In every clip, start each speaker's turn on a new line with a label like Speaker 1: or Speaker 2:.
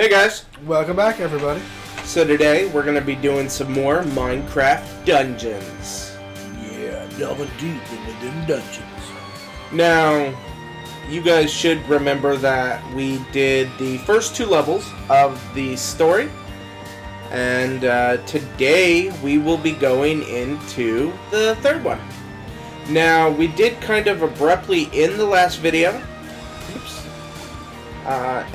Speaker 1: Hey guys,
Speaker 2: Welcome back, everybody.
Speaker 1: so today we're going to be doing some more Minecraft Dungeons.
Speaker 2: Yeah, delving deep into them dungeons.
Speaker 1: Now, you guys should remember that we did the first two levels of the story, and today we will be going into the third one. Now, we did kind of abruptly end the last video.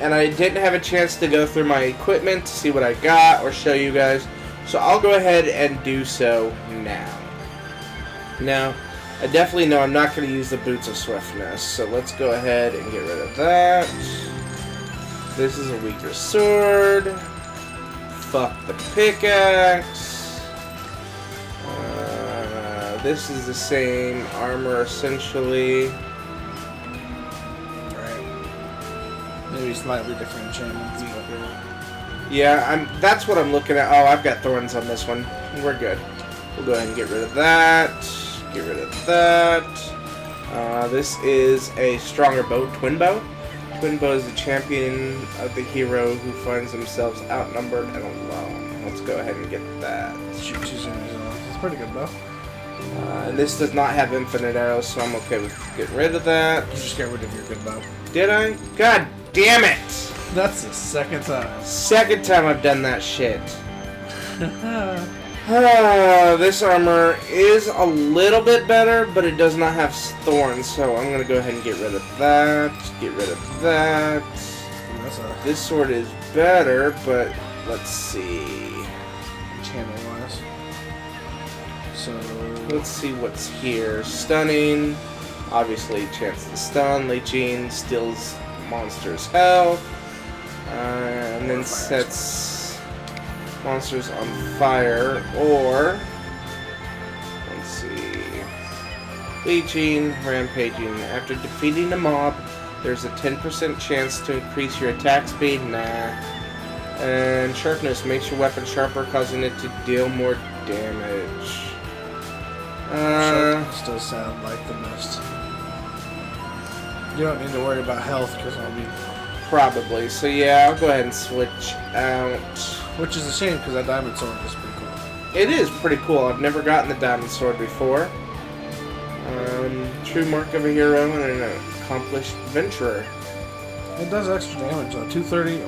Speaker 1: And I didn't have a chance to go through my equipment to see what I got or show you guys, so I'll go ahead and do so now. Now, I definitely know I'm not going to use the Boots of Swiftness, so let's go ahead and get rid of that. This is a weaker sword. Fuck the pickaxe. This is the same armor, essentially.
Speaker 2: Maybe slightly different enchantments.
Speaker 1: Yeah, that's what I'm looking at. Oh, I've got thorns on this one. We're good. We'll go ahead and get rid of that. Get rid of that. This is a stronger bow, twin bow. Twin bow is the champion of the hero who finds themselves outnumbered and alone. Let's go ahead and get that.
Speaker 2: It's a pretty good bow.
Speaker 1: And this does not have infinite arrows, so I'm okay with getting rid of that.
Speaker 2: You just got rid of your good bow.
Speaker 1: Did I? God damn it!
Speaker 2: That's the second time.
Speaker 1: Second time I've done that shit. This armor is a little bit better, but it does not have thorns, so I'm gonna go ahead and get rid of that. Get rid of that. This sword is better, but let's see.
Speaker 2: Channel-wise. So
Speaker 1: let's see what's here. Stunning. Obviously, chance to stun. Leeching steals monsters' health. And then sets monsters on fire. Or, let's see. Leeching, rampaging. After defeating a mob, there's a 10% chance to increase your attack speed. Nah. And sharpness makes your weapon sharper, causing it to deal more damage.
Speaker 2: sharpness does sound like the most. You don't need to worry about health because I'll be.
Speaker 1: Probably. So yeah, I'll go ahead and switch out.
Speaker 2: Which is a shame because that diamond sword is pretty cool.
Speaker 1: It is pretty cool. I've never gotten the diamond sword before. True mark of a hero and an accomplished adventurer.
Speaker 2: It does extra damage though. 230.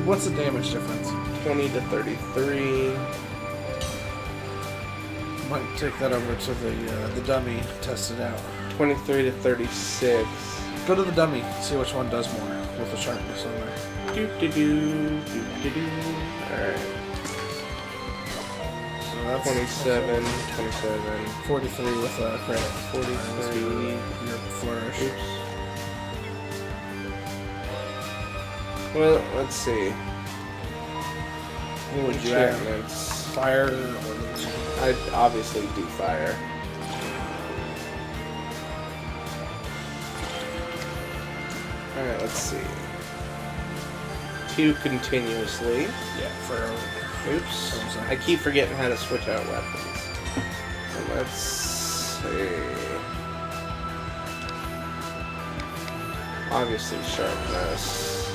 Speaker 2: What's the damage difference?
Speaker 1: 20 to 33.
Speaker 2: Might take that over to the dummy. Test it out.
Speaker 1: 23 to 36.
Speaker 2: Go to the dummy. See which one does more with the sharpness on there.
Speaker 1: Do-do-do. Alright.
Speaker 2: So that's
Speaker 1: 27, 27.
Speaker 2: 43 with a crit.
Speaker 1: 43.
Speaker 2: Your flourish.
Speaker 1: Oops. Well, let's see.
Speaker 2: What would you add?
Speaker 1: Enchantments.
Speaker 2: Fire or leeching?
Speaker 1: I'd obviously do fire. Alright, let's see. 2 continuously.
Speaker 2: Yeah, fire.
Speaker 1: Oops. I keep forgetting how to switch out weapons. So let's see. Obviously sharpness.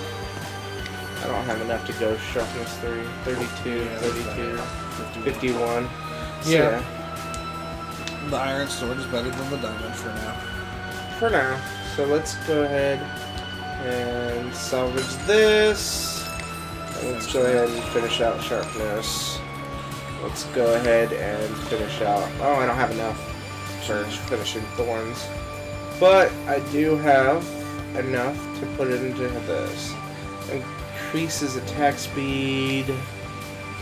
Speaker 1: I don't have enough to go sharpness 3, 32, 32, 51. So,
Speaker 2: Yeah. The iron sword is better than the diamond for now.
Speaker 1: For now. So let's go ahead and salvage this. And let's go ahead and finish out sharpness. Let's go ahead and finish out. Oh, I don't have enough for finishing thorns. But I do have enough to put it into this. Increases attack speed.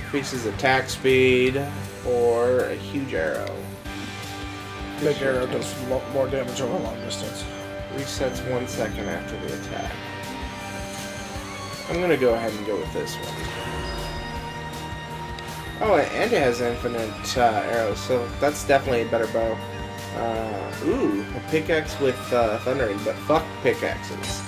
Speaker 1: Increases attack speed. Or a huge arrow.
Speaker 2: Big arrow does more damage over a long distance.
Speaker 1: Resets 1 second after the attack. I'm gonna go ahead and go with this one. Oh, and it has infinite arrows, so that's definitely a better bow. Ooh, a pickaxe with thundering, but fuck pickaxes.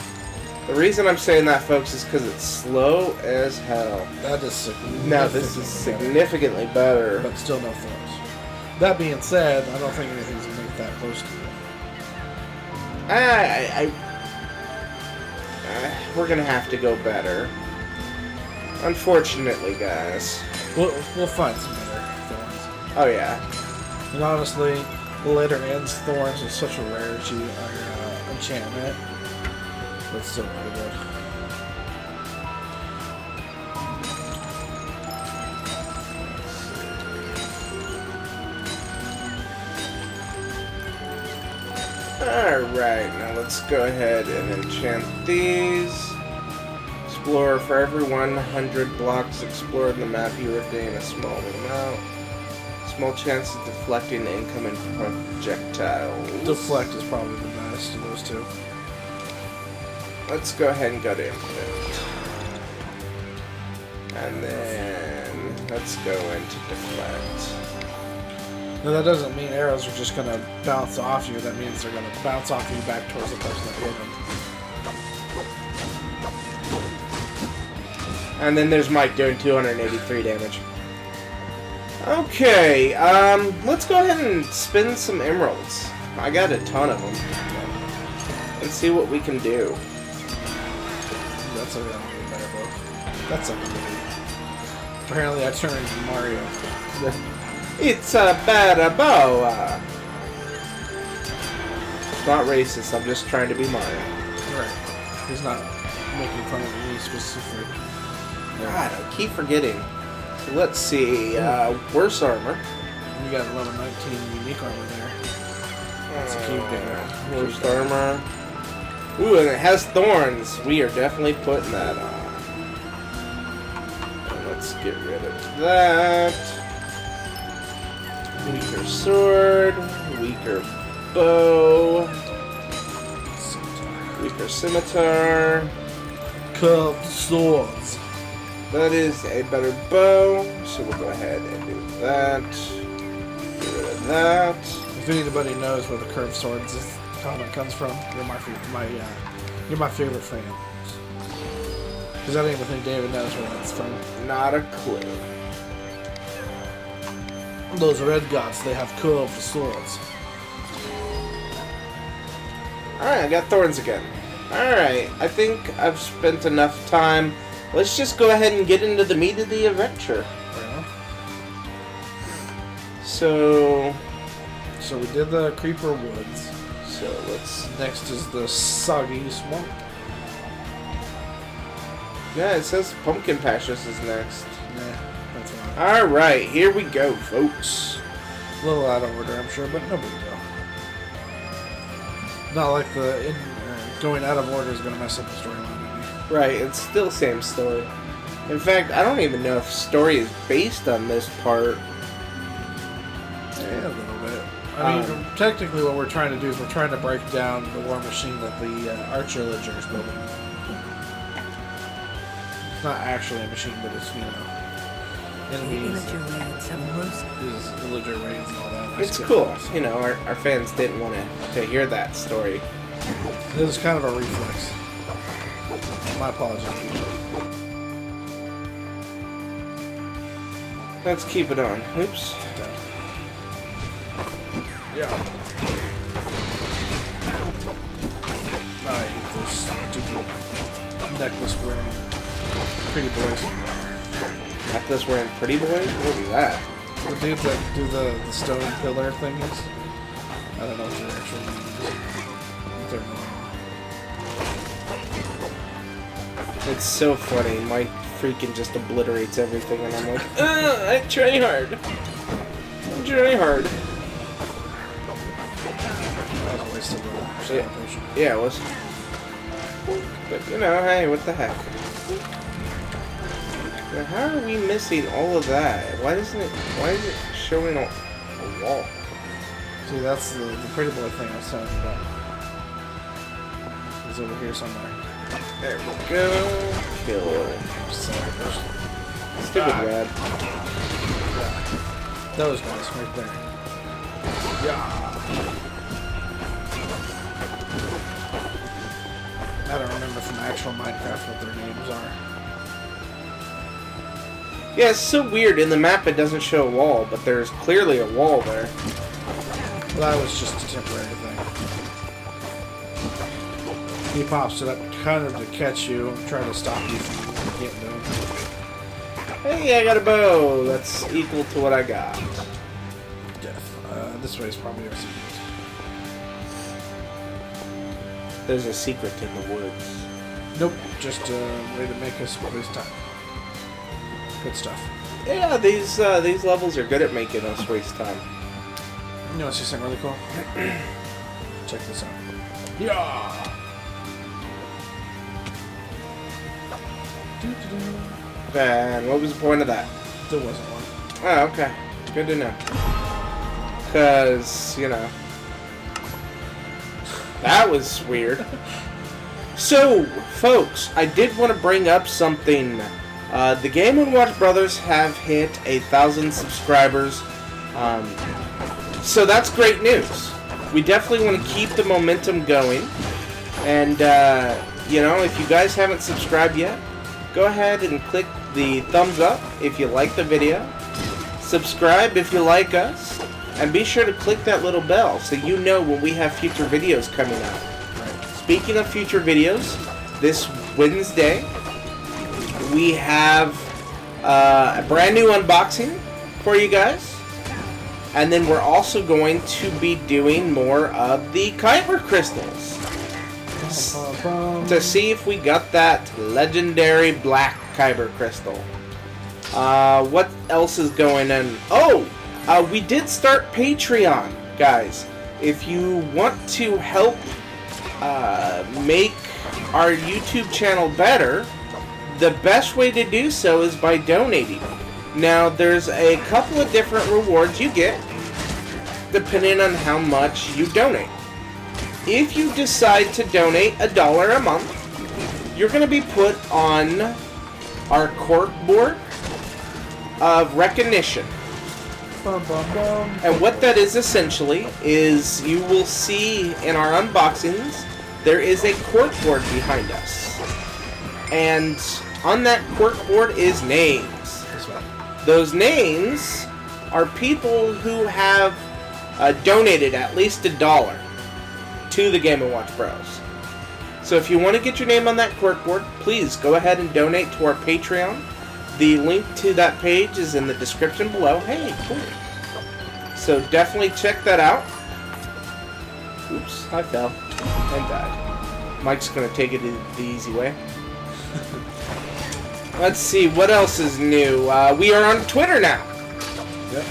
Speaker 1: The reason I'm saying that, folks, is because it's slow as hell.
Speaker 2: That is significantly
Speaker 1: Now, this is significantly better.
Speaker 2: but still no thorns. That being said, I don't think anything's gonna make that close to it.
Speaker 1: We're gonna have to go better. Unfortunately, guys.
Speaker 2: We'll find some better thorns.
Speaker 1: Oh yeah.
Speaker 2: And honestly, the later ends thorns is such a rarity or enchantment. But still pretty good.
Speaker 1: Alright, now let's go ahead and enchant these. Explorer, for every 100 blocks explored in the map, you regain a small amount. Small chance of deflecting incoming projectiles.
Speaker 2: Deflect is probably the best of those two.
Speaker 1: Let's go ahead and go to Infinite. And then let's go into Deflect.
Speaker 2: Now that doesn't mean arrows are just going to bounce off you. That means they're going to bounce off you back towards the person that hit them.
Speaker 1: And then there's Mike doing 283 damage. Okay, let's go ahead and spin some emeralds. I got a ton of them. And see what we can do.
Speaker 2: That's a really better book. That's a really... Apparently I turned Mario.
Speaker 1: It's a better bow. Not racist, I'm just trying to be Mario.
Speaker 2: Right. He's not making fun of any specific...
Speaker 1: God, I keep forgetting. So let's see, worse armor.
Speaker 2: You got a level 19 unique armor there. That's a cube digger.
Speaker 1: Worst armor. Ooh, and it has thorns. We are definitely putting that on. And let's get rid of that. Weaker sword. Weaker bow. Weaker scimitar.
Speaker 2: Curved swords.
Speaker 1: That is a better bow, so we'll go ahead and do that. Get rid of that.
Speaker 2: If anybody knows where the curved swords comment comes from, you're my favorite fan. Because I don't even think David knows where that's from.
Speaker 1: Not a clue.
Speaker 2: Those red gods, they have curved swords.
Speaker 1: Alright, I got thorns again. Alright, I think I've spent enough time. Let's just go ahead and get into the meat of the adventure.
Speaker 2: Yeah.
Speaker 1: So
Speaker 2: we did the Creeper Woods.
Speaker 1: So let's...
Speaker 2: Next is the Soggy Swamp.
Speaker 1: Yeah, it says Pumpkin Patches is next.
Speaker 2: Yeah, that's fine.
Speaker 1: Alright, here we go, folks.
Speaker 2: A little out of order, I'm sure, but no big deal. Not like the going out of order is going to mess up the storyline.
Speaker 1: Right, it's still the same story. In fact, I don't even know if story is based on this part.
Speaker 2: Yeah, a little bit. I mean, technically what we're trying to do is we're trying to break down the war machine that the Archer Illager is building. It's not actually a machine, but it's, you know, enemies.
Speaker 3: The Illager raids have most...
Speaker 2: Illager raids and all that.
Speaker 1: It's cool. You know, our fans didn't want to hear that story.
Speaker 2: It was kind of a reflex. My apologies.
Speaker 1: Let's keep it on. Oops.
Speaker 2: Yeah. I hate those stupid necklace wearing pretty boys.
Speaker 1: Necklace wearing pretty boy? What is that?
Speaker 2: The dudes that do the stone pillar things. I don't know what their actual name is. They're annoying.
Speaker 1: It's so funny. Mike freaking just obliterates everything, and I'm like, I try hard. I'm trying hard.
Speaker 2: That was a waste of a potion.
Speaker 1: Yeah, it was. But, you know, hey, what the heck. Now, how are we missing all of that? Why is it showing a wall?
Speaker 2: See, that's the pretty boy thing I was telling you about. It's over here somewhere.
Speaker 1: There we go. Kill. Stupid red.
Speaker 2: Those guys right there. Yeah. I don't remember from actual Minecraft what their names are.
Speaker 1: Yeah, it's so weird. In the map, it doesn't show a wall, but there's clearly a wall there.
Speaker 2: Well, that was just a temporary thing. He pops it up kind of to catch you and try to stop you from getting to him.
Speaker 1: Hey, I got a bow. That's equal to what I got.
Speaker 2: This way is probably our secret.
Speaker 1: There's a secret in the woods.
Speaker 2: Nope, just a way to make us waste time. Good stuff.
Speaker 1: Yeah, these levels are good at making us waste time.
Speaker 2: You want to see something really cool? Check this out. Yeah.
Speaker 1: And what was the point of that?
Speaker 2: There wasn't one.
Speaker 1: Oh, okay. Good to know. Because, you know. That was weird. So, folks, I did want to bring up something. The Game & Watch Brothers have hit 1,000 subscribers. So that's great news. We definitely want to keep the momentum going. And, you know, if you guys haven't subscribed yet, go ahead and click the thumbs up if you like the video. Subscribe if you like us. And be sure to click that little bell so you know when we have future videos coming out. Speaking of future videos, this Wednesday we have a brand new unboxing for you guys. And then we're also going to be doing more of the Kyber crystals to see if we got that legendary black Kyber crystal. What else is going on? Oh! We did start Patreon, guys. If you want to help make our YouTube channel better, the best way to do so is by donating. Now, there's a couple of different rewards you get depending on how much you donate. If you decide to donate $1 a month, you're going to be put on our cork board of recognition. And what that is essentially is you will see in our unboxings there is a cork board behind us. And on that cork board is names. Those names are people who have donated at least $1 to the Game & Watch Bros. So if you want to get your name on that cork board, please go ahead and donate to our Patreon. The link to that page is in the description below. Hey, cool. So definitely check that out. Oops, I fell and died. Mike's going to take it the easy way. Let's see, what else is new? We are on Twitter now.
Speaker 2: Yep.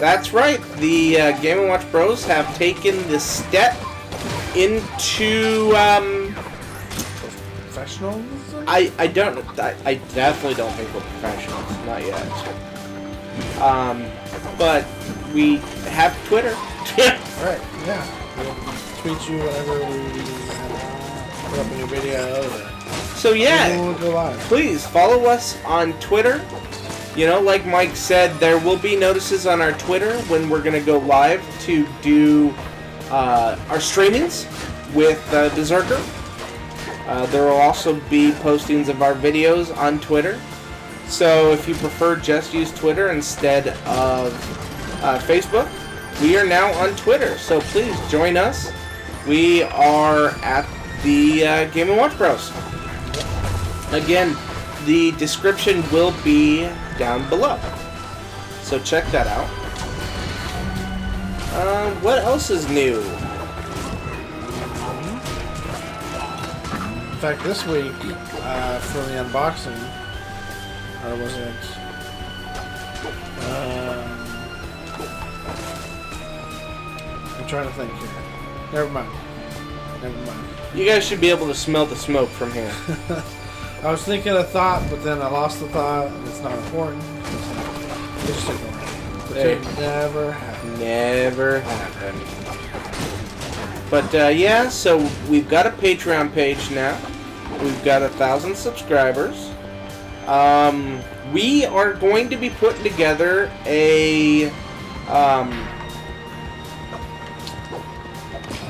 Speaker 1: That's right. The Game & Watch Bros have taken the step into...
Speaker 2: professionalism?
Speaker 1: I definitely don't think we're professionals. Not yet. But we have Twitter.
Speaker 2: Right, yeah. We'll tweet you whenever we put up a new video.
Speaker 1: So yeah,
Speaker 2: we'll go live.
Speaker 1: Please follow us on Twitter. You know, like Mike said, there will be notices on our Twitter when we're going to go live to do our streamings with Berserker. There will also be postings of our videos on Twitter. So if you prefer just use Twitter instead of Facebook, we are now on Twitter. So please join us. We are at the Game & Watch Bros. Again, the description will be down below. So check that out. What else is new?
Speaker 2: In fact, this week, for the unboxing, or was it? I'm trying to think here. Never mind.
Speaker 1: You guys should be able to smell the smoke from here.
Speaker 2: I was thinking a thought, but then I lost the thought, and it's not important. Just ignore it. Pretend it never happened.
Speaker 1: Never happened. But yeah, so we've got a Patreon page now. We've got 1,000 subscribers. We are going to be putting together a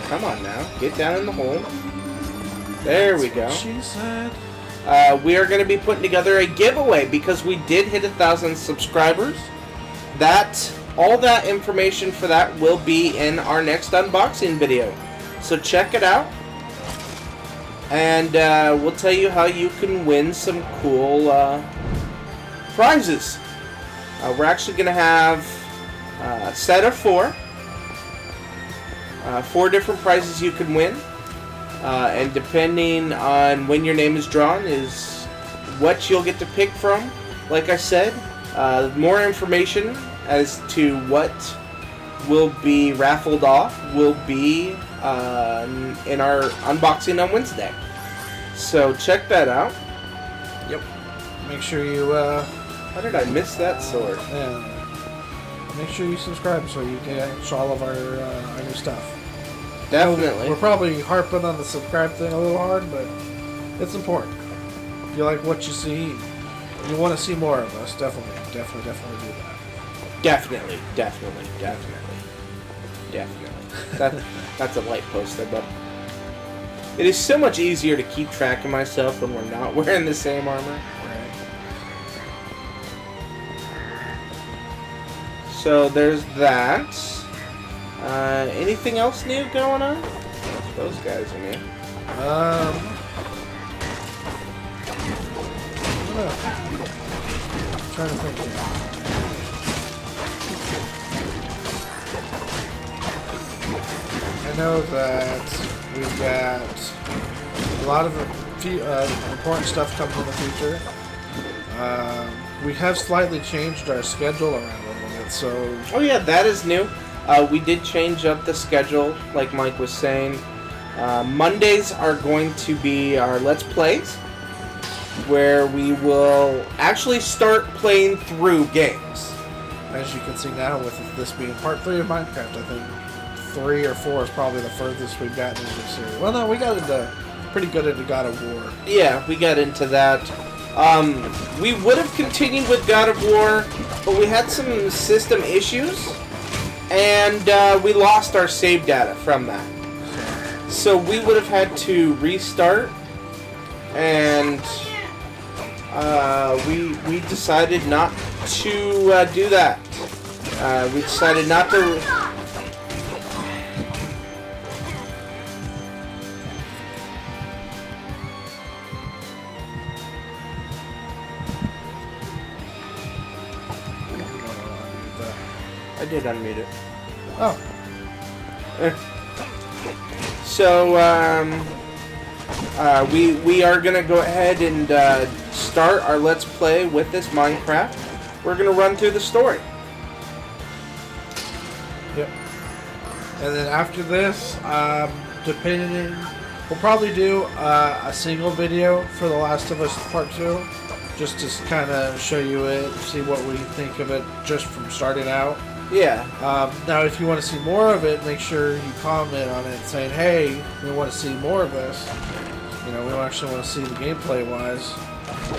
Speaker 1: come on now, get down in the hole. There we go.
Speaker 2: She said.
Speaker 1: We are going to be putting together a giveaway because we did hit 1,000 subscribers. All that information for that will be in our next unboxing video. So check it out. And we'll tell you how you can win some cool prizes. We're actually going to have a set of 4. 4 different prizes you can win. And depending on when your name is drawn is what you'll get to pick from. Like I said, more information as to what will be raffled off will be in our unboxing on Wednesday. So check that out.
Speaker 2: Yep. Make sure you...
Speaker 1: How did I miss that sword?
Speaker 2: Yeah. Make sure you subscribe so you get all of our new stuff.
Speaker 1: Definitely.
Speaker 2: We're probably harping on the subscribe thing a little hard, but it's important. If you like what you see, you want to see more of us, definitely do that.
Speaker 1: Definitely. That's a light post there, but it is so much easier to keep track of myself when we're not wearing the same armor.
Speaker 2: Right.
Speaker 1: So there's that. Anything else new going on? Those guys are new.
Speaker 2: I don't know. I'm trying to think here. I know that we've got a lot of important stuff coming in the future. We have slightly changed our schedule around a little bit, so...
Speaker 1: Oh yeah, that is new. We did change up the schedule, like Mike was saying. Mondays are going to be our Let's Plays, where we will actually start playing through games.
Speaker 2: As you can see now, with this being part 3 of Minecraft, I think 3 or 4 is probably the furthest we've gotten into the series. Well, no, we got pretty good into God of War.
Speaker 1: Yeah, we got into that. We would have continued with God of War, but we had some system issues. And we lost our save data from that. So we would have had to restart. And we decided not to do that. We decided not to... I did unmute it.
Speaker 2: Oh.
Speaker 1: So, we are going to go ahead and start our Let's Play with this Minecraft. We're going to run through the story.
Speaker 2: Yep. And then after this, depending... We'll probably do a single video for The Last of Us Part 2. Just to kind of show you it, see what we think of it just from starting out.
Speaker 1: Yeah.
Speaker 2: Now, if you want to see more of it, make sure you comment on it saying, hey, we want to see more of this. You know, we actually want to see the gameplay-wise.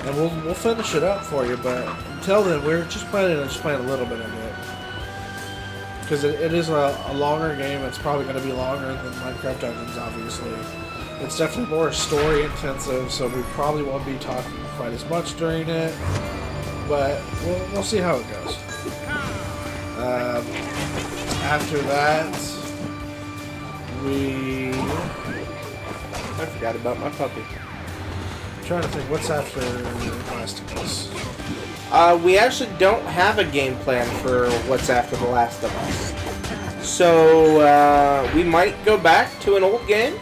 Speaker 2: And we'll finish it up for you, but until then, we're just planning on playing a little bit of it. Because it is a longer game. It's probably going to be longer than Minecraft Dungeons, obviously. It's definitely more story-intensive, so we probably won't be talking quite as much during it. But we'll see how it goes. After that,
Speaker 1: I forgot about my puppy.
Speaker 2: I'm trying to think, what's after Last of Us?
Speaker 1: We actually don't have a game plan for what's after The Last of Us. So, we might go back to an old game.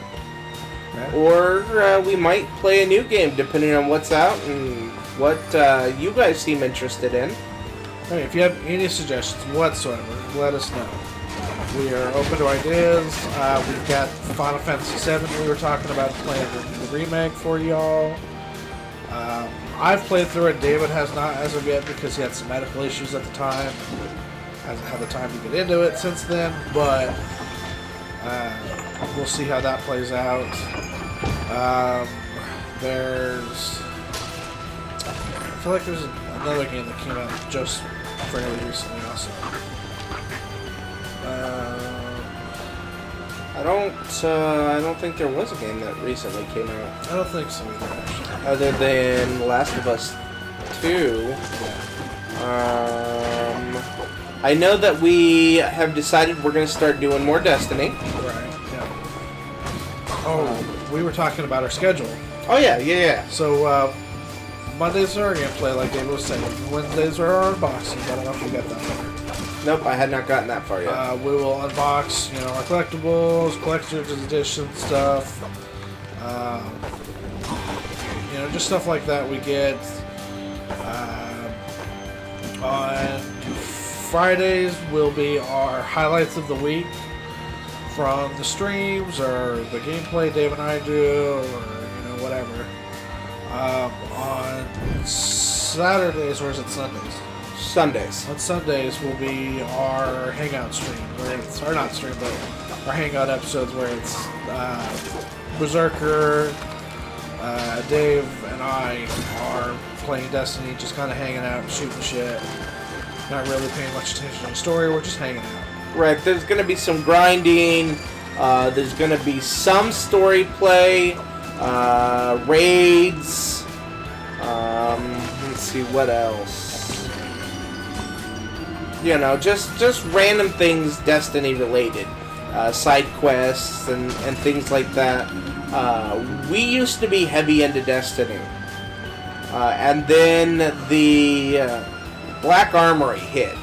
Speaker 2: Okay.
Speaker 1: Or we might play a new game, depending on what's out and what you guys seem interested in.
Speaker 2: Hey, if you have any suggestions whatsoever, let us know. We are open to ideas. We've got Final Fantasy VII we were talking about playing the remake for y'all. I've played through it. David has not as of yet because he had some medical issues at the time. Hasn't had the time to get into it since then, but we'll see how that plays out. I feel like there's another game that came out just fairly recently also.
Speaker 1: I don't think there was a game that recently came out.
Speaker 2: I don't think so either, actually.
Speaker 1: Other than The Last of Us 2.
Speaker 2: Yeah.
Speaker 1: I know that we have decided we're going to start doing more Destiny.
Speaker 2: Right, yeah. Oh, we were talking about our schedule.
Speaker 1: Oh, yeah.
Speaker 2: So, Mondays are our gameplay, like David was saying. Wednesdays are our unboxing. I don't know if you got that far.
Speaker 1: Nope, I had not gotten that far yet.
Speaker 2: We will unbox, our collectibles, collector's edition stuff. Just stuff like that we get. On Fridays will be our highlights of the week from the streams or the gameplay Dave and I do, or whatever. On Saturdays, or is it Sundays?
Speaker 1: Sundays.
Speaker 2: On Sundays will be our hangout stream, where it's, or not stream, but our hangout episodes where it's Berserker, Dave and I are playing Destiny, just kind of hanging out, shooting shit, not really paying much attention to the story, we're just hanging out.
Speaker 1: Right, there's going to be some grinding, there's going to be some story play, raids, let's see, what else? Just random things Destiny related, side quests and things like that. We used to be heavy into Destiny, and then the Black Armory hit,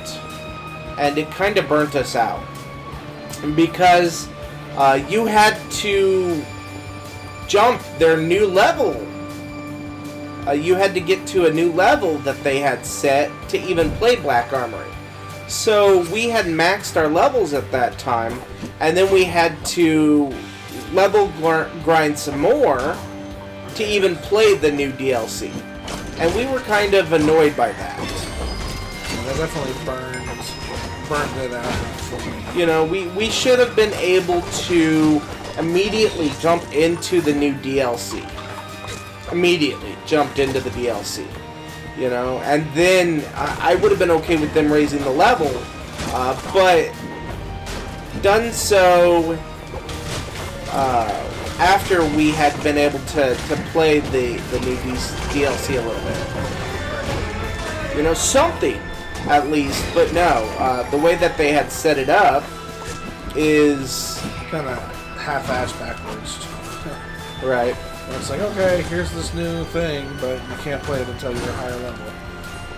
Speaker 1: and it kind of burnt us out because you had to jump their new level. You had to get to a new level that they had set to even play Black Armory. So we had maxed our levels at that time, and then we had to level grind some more to even play the new DLC. And we were kind of annoyed by that.
Speaker 2: That definitely burned it out for me.
Speaker 1: We should have been able to immediately jump into the new DLC. Immediately jumped into the DLC. And then I would have been okay with them raising the level, but done so after we had been able to play the new DLC a little bit. Something at least, but no, the way that they had set it up is
Speaker 2: kind of half-assed backwards.
Speaker 1: Right.
Speaker 2: It's like, okay, here's this new thing, but you can't play it until you're a higher level.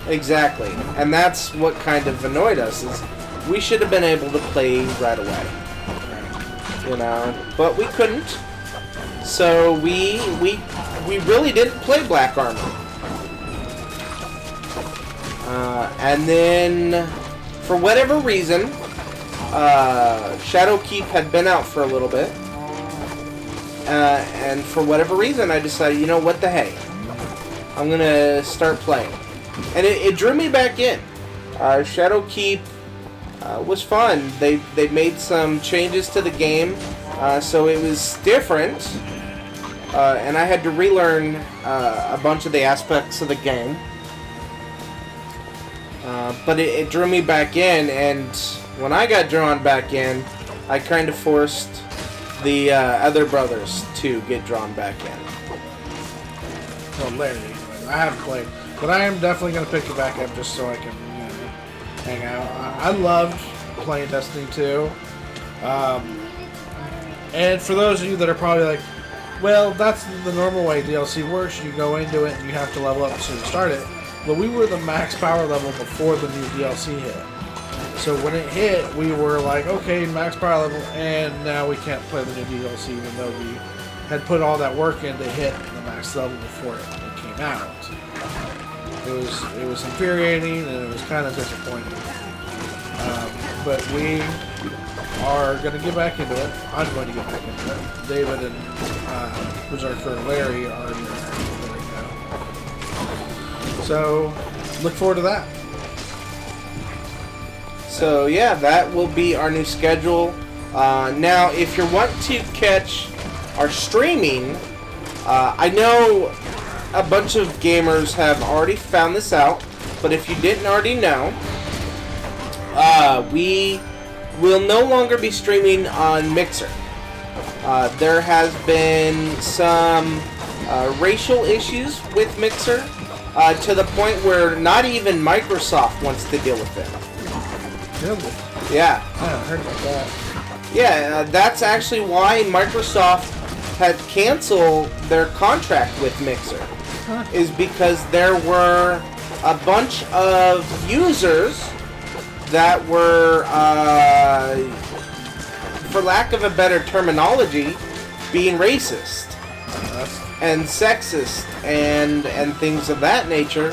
Speaker 1: Exactly. And that's what kind of annoyed us, is we should have been able to play right away. But we couldn't. So we really didn't play Black Armor. And then, for whatever reason, Shadowkeep had been out for a little bit. And for whatever reason, I decided, what the heck? I'm going to start playing. And it drew me back in. Shadowkeep was fun. They made some changes to the game, so it was different. And I had to relearn a bunch of the aspects of the game. But it drew me back in, and when I got drawn back in, I kind of forced the other brothers to get drawn back in.
Speaker 2: Well, Larry, I haven't played, but I am definitely going to pick it back up just so I can hang out. I loved playing Destiny 2. And for those of you that are probably like, well, that's the normal way DLC works. You go into it and you have to level up to start it. But we were the max power level before the new DLC hit. So when it hit, we were like, okay, max power level, and now we can't play the new DLC, even though we had put all that work in to hit the max level before it came out. It was infuriating, and it was kind of disappointing. But we are going to get back into it. I'm going to get back into it. David and Berserker Larry are in there right now. So, look forward to that.
Speaker 1: So yeah, that will be our new schedule. Now, if you want to catch our streaming, I know a bunch of gamers have already found this out, but if you didn't already know, we will no longer be streaming on Mixer. There has been some racial issues with Mixer, to the point where not even Microsoft wants to deal with it.
Speaker 2: Really?
Speaker 1: Yeah.
Speaker 2: I haven't heard about that.
Speaker 1: Yeah, that's actually why Microsoft had canceled their contract with Mixer. is because there were a bunch of users that were, for lack of a better terminology, being racist and sexist and things of that nature,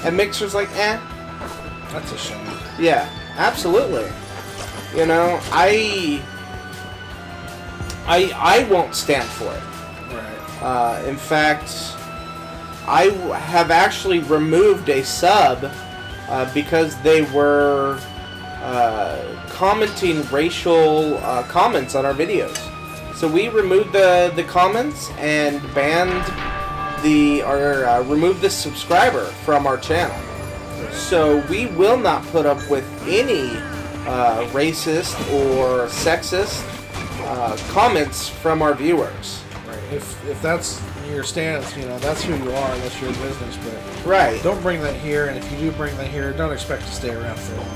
Speaker 1: and Mixer's like,
Speaker 2: That's a shame.
Speaker 1: yeah, absolutely. You know, I won't stand for it.
Speaker 2: Right.
Speaker 1: In fact, I have actually removed a sub because they were commenting racial comments on our videos. So we removed the comments and banned removed the subscriber from our channel. So we will not put up with any racist or sexist comments from our viewers.
Speaker 2: Right. If that's your stance, you know, that's who you are, that's your business, but
Speaker 1: Right.
Speaker 2: don't bring that here, and if you do bring that here, don't expect to stay around for long.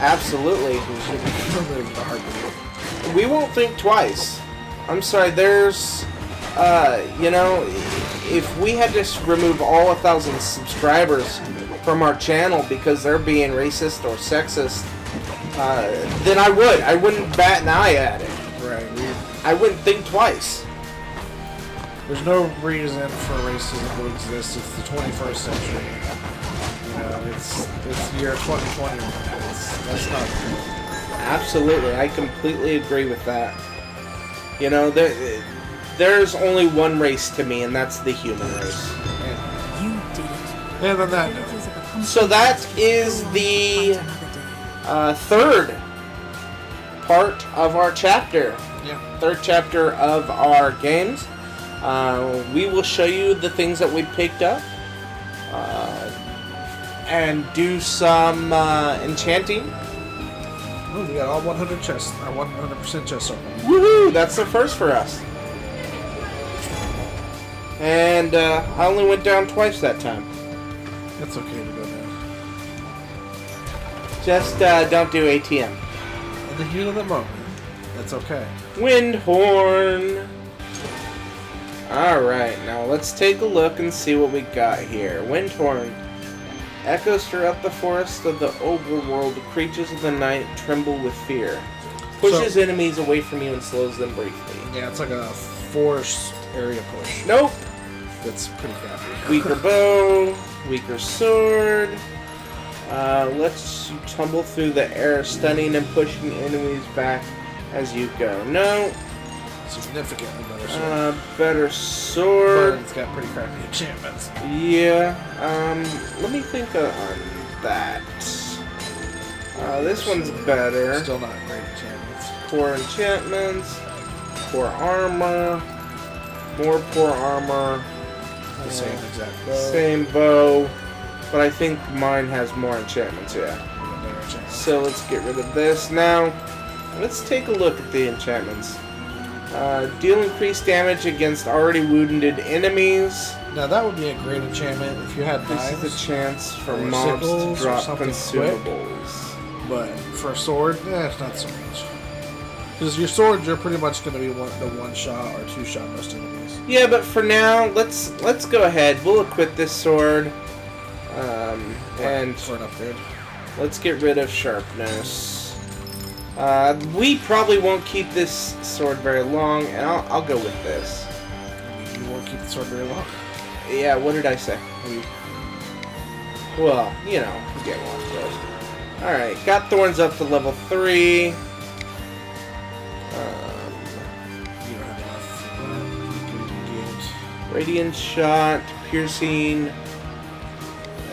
Speaker 1: Absolutely.
Speaker 2: Removing the heartbeat.
Speaker 1: We won't think twice. I'm sorry, there's, you know, if we had to remove all 1,000 subscribers from our channel because they're being racist or sexist, then I wouldn't bat an eye at it.
Speaker 2: Right.
Speaker 1: I wouldn't think twice.
Speaker 2: There's no reason for racism to exist. It's the 21st century. You know, it's year 2020. That's not true.
Speaker 1: Absolutely, I completely agree with that. You know, there's only one race to me, and that's the human race.
Speaker 3: You did it.
Speaker 2: And on that note,
Speaker 1: So that is the third part of our chapter.
Speaker 2: yeah.
Speaker 1: Third chapter of our games. We will show you the things that we picked up and do some enchanting.
Speaker 2: Oh, we got all 100 chests, 100% chests open.
Speaker 1: Woohoo! That's the first for us. And I only went down twice that time.
Speaker 2: It's okay to go down.
Speaker 1: Just don't do ATM.
Speaker 2: In the heat of the moment, that's okay.
Speaker 1: Windhorn. Alright, now let's take a look and see what we got here. Windhorn. Echoes throughout the forest of the overworld. The creatures of the night tremble with fear. Pushes enemies away from you and slows them briefly.
Speaker 2: Yeah, it's like a forced area push.
Speaker 1: Nope.
Speaker 2: That's pretty crappy.
Speaker 1: Weaker bow. Weaker sword. Lets you tumble through the air, stunning and pushing enemies back as you go. No.
Speaker 2: Significantly better sword.
Speaker 1: Better sword.
Speaker 2: But it's got pretty crappy enchantments.
Speaker 1: Yeah, let me think on that. This one's better.
Speaker 2: Still not great enchantments.
Speaker 1: Poor enchantments, poor armor, more poor armor,
Speaker 2: The same exact bow.
Speaker 1: same bow, but I think mine has more enchantments, yeah.
Speaker 2: Even better enchantments.
Speaker 1: So let's get rid of this. Now, let's take a look at the enchantments. Deal increased damage against already wounded enemies.
Speaker 2: Now that would be a great enchantment if you had
Speaker 1: This
Speaker 2: knives.
Speaker 1: is a chance for
Speaker 2: or
Speaker 1: mobs to
Speaker 2: sickles or
Speaker 1: drop
Speaker 2: something
Speaker 1: consumables.
Speaker 2: But for a sword, it's not so much. Because your swords are pretty much going to be the one shot or two shot most enemies.
Speaker 1: Yeah, but for now, let's go ahead. We'll equip this sword, and
Speaker 2: For an upgrade.
Speaker 1: let's get rid of sharpness. We probably won't keep this sword very long, and I'll go with this.
Speaker 2: I mean, you won't keep the sword very long.
Speaker 1: Yeah, what did I say? Well, you know, you get one of those. Alright, got thorns up to level 3.
Speaker 2: You don't have enough.
Speaker 1: Radiant shot, piercing,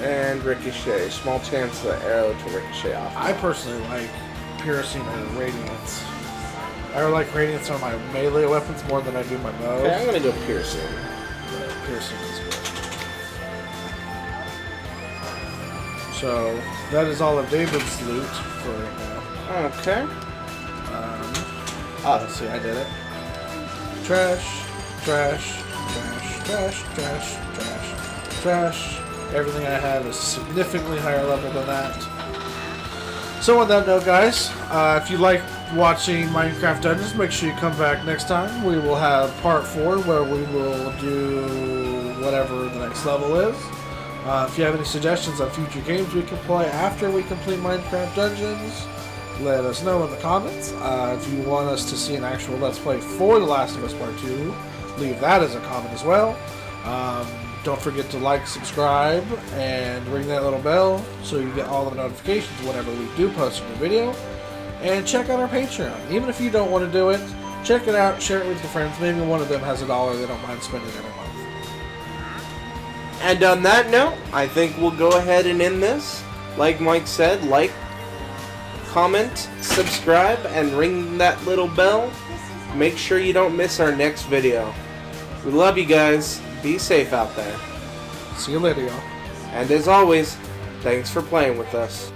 Speaker 1: and ricochet. Small chance of the arrow to ricochet off.
Speaker 2: I personally like piercing or radiance. I like radiance on my melee weapons more than I do my bow.
Speaker 1: Okay, I'm gonna go piercing.
Speaker 2: But piercing is good. So that is all of David's loot for right now.
Speaker 1: Okay.
Speaker 2: Let's see, I did it. Trash, trash, trash, trash, trash, trash, trash. Everything I have is significantly higher level than that. So on that note, guys, if you like watching Minecraft Dungeons, make sure you come back next time. We will have part 4 where we will do whatever the next level is. If you have any suggestions on future games we can play after we complete Minecraft Dungeons, let us know in the comments. If you want us to see an actual Let's Play for The Last of Us Part 2, leave that as a comment as well. Don't forget to like, subscribe, and ring that little bell so you get all the notifications whenever we do post a new video. And check out our Patreon. Even if you don't want to do it, check it out, share it with your friends. Maybe one of them has $1 they don't mind spending every month.
Speaker 1: And on that note, I think we'll go ahead and end this. Like Mike said, like, comment, subscribe, and ring that little bell. Make sure you don't miss our next video. We love you guys. Be safe out there.
Speaker 2: See you later, y'all.
Speaker 1: And as always, thanks for playing with us.